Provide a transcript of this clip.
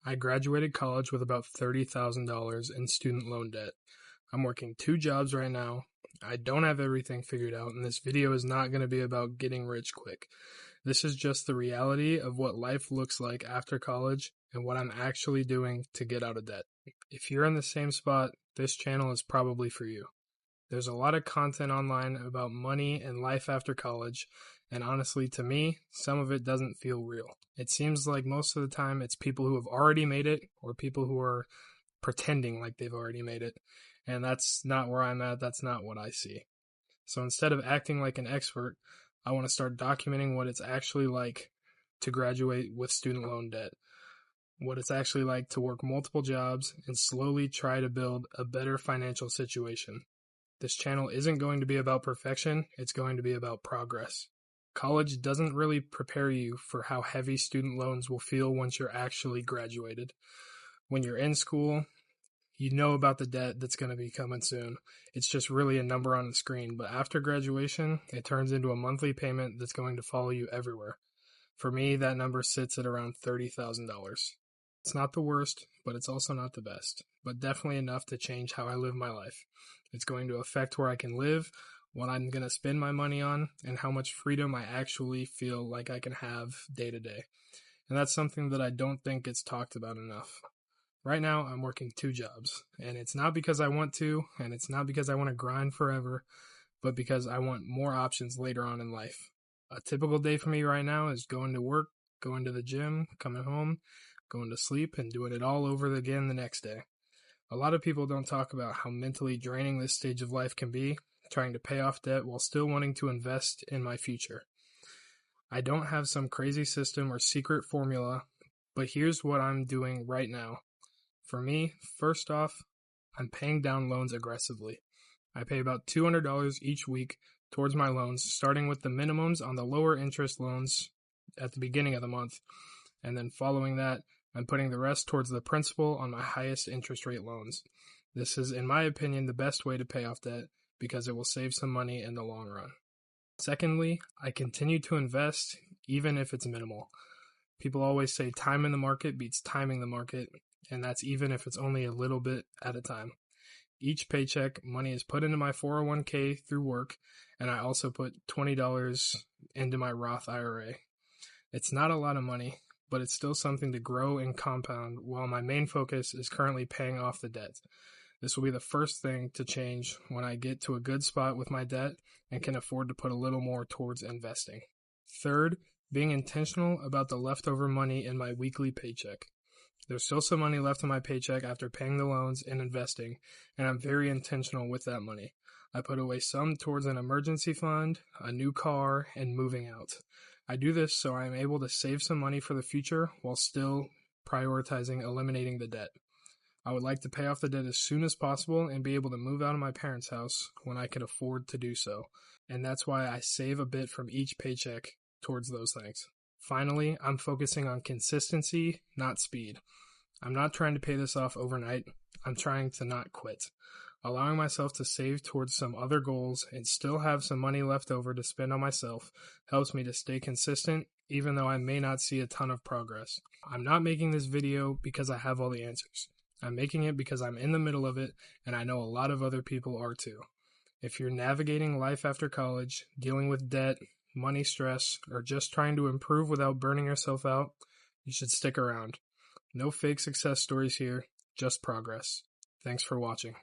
I graduated college with about $30,000 in student loan debt. I'm working 2 jobs right now. I don't have everything figured out, and this video is not going to be about getting rich quick. This is just the reality of what life looks like after college and what I'm actually doing to get out of debt. If you're in the same spot, this channel is probably for you. There's a lot of content online about money and life after college, and honestly, to me, some of it doesn't feel real. It seems like most of the time it's people who have already made it or people who are pretending like they've already made it, and that's not where I'm at. That's not what I see. So instead of acting like an expert, I want to start documenting what it's actually like to graduate with student loan debt, what it's actually like to work multiple jobs and slowly try to build a better financial situation. This channel isn't going to be about perfection, it's going to be about progress. College doesn't really prepare you for how heavy student loans will feel once you're actually graduated. When you're in school, you know about the debt that's going to be coming soon. It's just really a number on the screen, but after graduation, it turns into a monthly payment that's going to follow you everywhere. For me, that number sits at around $30,000. It's not the worst, but it's also not the best, but definitely enough to change how I live my life. It's going to affect where I can live, what I'm going to spend my money on, and how much freedom I actually feel like I can have day to day. And that's something that I don't think gets talked about enough. Right now, I'm working 2 jobs, and it's not because I want to, and it's not because I want to grind forever, but because I want more options later on in life. A typical day for me right now is going to work, going to the gym, coming home, going to sleep, and doing it all over again the next day. A lot of people don't talk about how mentally draining this stage of life can be, trying to pay off debt while still wanting to invest in my future. I don't have some crazy system or secret formula, but here's what I'm doing right now. For me, first off, I'm paying down loans aggressively. I pay about $200 each week towards my loans, starting with the minimums on the lower interest loans at the beginning of the month, and then following that, I'm putting the rest towards the principal on my highest interest rate loans. This is, in my opinion, the best way to pay off debt because it will save some money in the long run. Secondly, I continue to invest even if it's minimal. People always say time in the market beats timing the market, and that's even if it's only a little bit at a time. Each paycheck, money is put into my 401k through work, and I also put $20 into my Roth IRA. It's not a lot of money, but it's still something to grow and compound while my main focus is currently paying off the debt. This will be the first thing to change when I get to a good spot with my debt and can afford to put a little more towards investing. Third, being intentional about the leftover money in my weekly paycheck. There's still some money left in my paycheck after paying the loans and investing, and I'm very intentional with that money. I put away some towards an emergency fund, a new car, and moving out. I do this so I'm able to save some money for the future while still prioritizing eliminating the debt. I would like to pay off the debt as soon as possible and be able to move out of my parents' house when I can afford to do so, and that's why I save a bit from each paycheck towards those things. Finally, I'm focusing on consistency, not speed. I'm not trying to pay this off overnight. I'm trying to not quit. Allowing myself to save towards some other goals and still have some money left over to spend on myself helps me to stay consistent, even though I may not see a ton of progress. I'm not making this video because I have all the answers. I'm making it because I'm in the middle of it, and I know a lot of other people are too. If you're navigating life after college, dealing with debt, money stress, or just trying to improve without burning yourself out, you should stick around. No fake success stories here, just progress. Thanks for watching.